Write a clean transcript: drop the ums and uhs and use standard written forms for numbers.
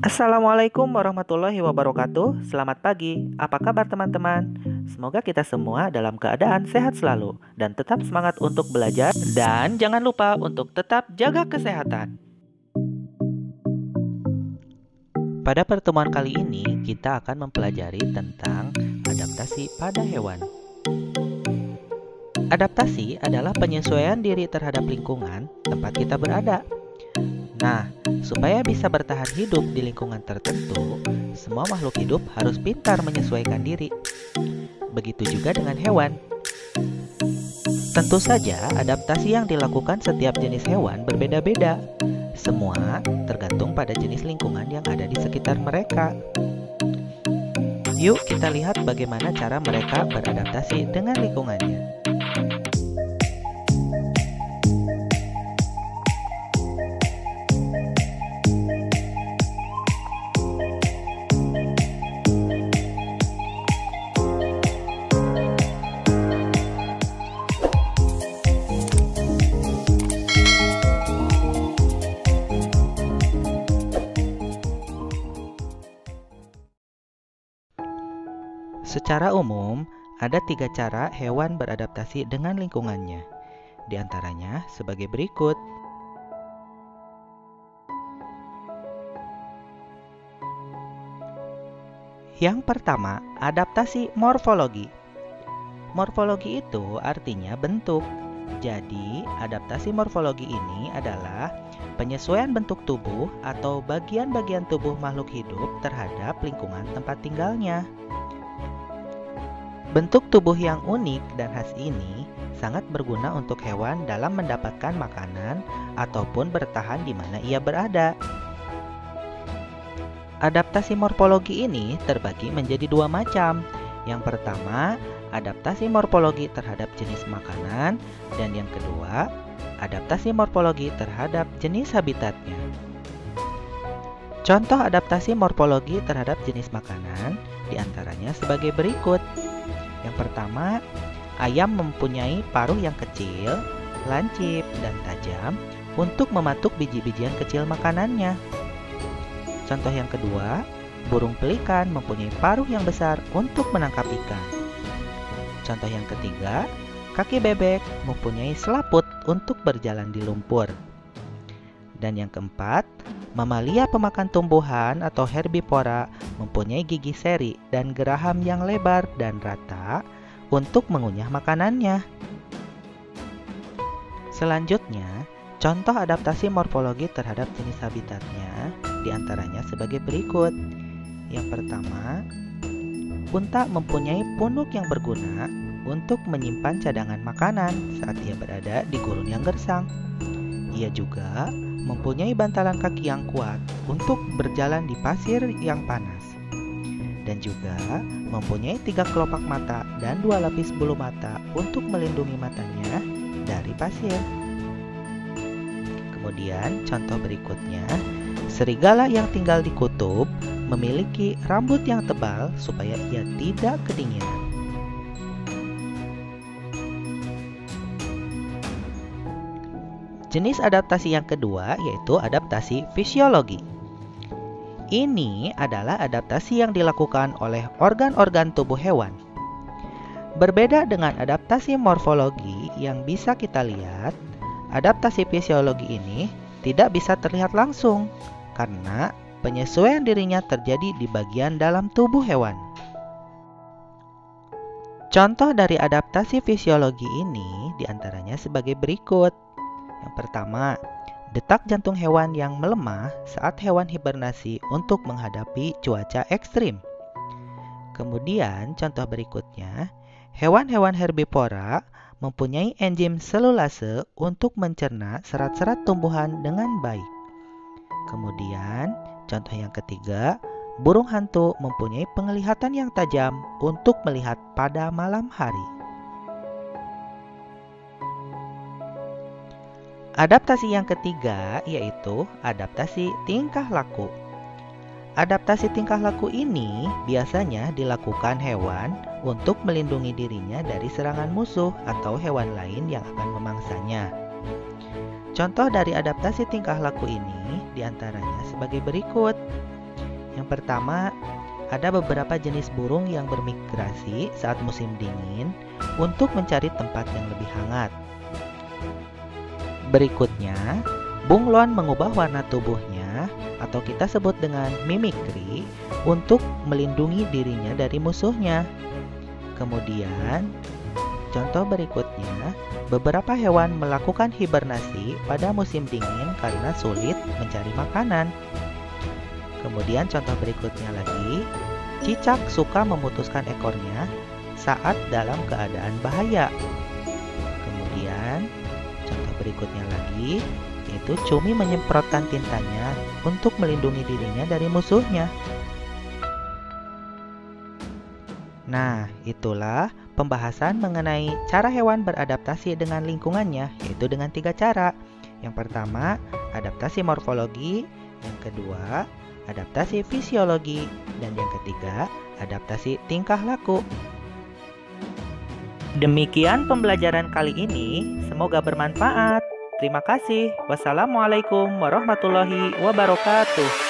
Assalamualaikum warahmatullahi wabarakatuh. Selamat pagi. Apa kabar teman-teman? Semoga kita semua dalam keadaan sehat selalu dan tetap semangat untuk belajar, dan jangan lupa untuk tetap jaga kesehatan. Pada pertemuan kali ini kita akan mempelajari tentang adaptasi pada hewan. Adaptasi adalah penyesuaian diri terhadap lingkungan tempat kita berada. Nah, supaya bisa bertahan hidup di lingkungan tertentu, semua makhluk hidup harus pintar menyesuaikan diri. Begitu juga dengan hewan. Tentu saja, adaptasi yang dilakukan setiap jenis hewan berbeda-beda. Semua tergantung pada jenis lingkungan yang ada di sekitar mereka. Yuk kita lihat bagaimana cara mereka beradaptasi dengan lingkungannya. Secara umum, ada 3 cara hewan beradaptasi dengan lingkungannya. Di antaranya sebagai berikut. Yang pertama, adaptasi morfologi. Morfologi itu artinya bentuk. Jadi, adaptasi morfologi ini adalah penyesuaian bentuk tubuh atau bagian-bagian tubuh makhluk hidup terhadap lingkungan tempat tinggalnya. Bentuk tubuh yang unik dan khas ini sangat berguna untuk hewan dalam mendapatkan makanan ataupun bertahan di mana ia berada. Adaptasi morfologi ini terbagi menjadi 2 macam. Yang pertama, adaptasi morfologi terhadap jenis makanan, dan yang kedua, adaptasi morfologi terhadap jenis habitatnya. Contoh adaptasi morfologi terhadap jenis makanan diantaranya sebagai berikut. Yang pertama, ayam mempunyai paruh yang kecil, lancip, dan tajam untuk mematuk biji-bijian kecil makanannya. Contoh yang kedua, burung pelikan mempunyai paruh yang besar untuk menangkap ikan. Contoh yang ketiga, kaki bebek mempunyai selaput untuk berjalan di lumpur. Dan yang keempat, mamalia pemakan tumbuhan atau herbivora mempunyai gigi seri dan geraham yang lebar dan rata untuk mengunyah makanannya. Selanjutnya, contoh adaptasi morfologi terhadap jenis habitatnya diantaranya sebagai berikut. Yang pertama, unta mempunyai punuk yang berguna untuk menyimpan cadangan makanan saat ia berada di gurun yang gersang. Ia juga mempunyai bantalan kaki yang kuat untuk berjalan di pasir yang panas. Dan juga mempunyai 3 kelopak mata dan 2 lapis bulu mata untuk melindungi matanya dari pasir. Kemudian contoh berikutnya, serigala yang tinggal di kutub memiliki rambut yang tebal supaya ia tidak kedinginan. Jenis adaptasi yang kedua yaitu adaptasi fisiologi. Ini adalah adaptasi yang dilakukan oleh organ-organ tubuh hewan. Berbeda dengan adaptasi morfologi yang bisa kita lihat, adaptasi fisiologi ini tidak bisa terlihat langsung karena penyesuaian dirinya terjadi di bagian dalam tubuh hewan. Contoh dari adaptasi fisiologi ini diantaranya sebagai berikut. Yang pertama, detak jantung hewan yang melemah saat hewan hibernasi untuk menghadapi cuaca ekstrim. Kemudian, contoh berikutnya, hewan-hewan herbivora mempunyai enzim selulase untuk mencerna serat-serat tumbuhan dengan baik. Kemudian, contoh yang ketiga, burung hantu mempunyai penglihatan yang tajam untuk melihat pada malam hari. Adaptasi yang ketiga yaitu adaptasi tingkah laku. Adaptasi tingkah laku ini biasanya dilakukan hewan untuk melindungi dirinya dari serangan musuh atau hewan lain yang akan memangsanya. Contoh dari adaptasi tingkah laku ini diantaranya sebagai berikut. Yang pertama, ada beberapa jenis burung yang bermigrasi saat musim dingin untuk mencari tempat yang lebih hangat. Berikutnya, bunglon mengubah warna tubuhnya atau kita sebut dengan mimikri untuk melindungi dirinya dari musuhnya. Kemudian, contoh berikutnya, beberapa hewan melakukan hibernasi pada musim dingin karena sulit mencari makanan. Kemudian contoh berikutnya lagi, cicak suka memutuskan ekornya saat dalam keadaan bahaya. Kemudian contoh berikutnya lagi, yaitu cumi menyemprotkan tintanya untuk melindungi dirinya dari musuhnya. Nah, itulah pembahasan mengenai cara hewan beradaptasi dengan lingkungannya, yaitu dengan 3 cara. Yang pertama, adaptasi morfologi. Yang kedua, adaptasi fisiologi. Dan yang ketiga, adaptasi tingkah laku. Demikian pembelajaran kali ini, semoga bermanfaat. Terima kasih. Wassalamualaikum warahmatullahi wabarakatuh.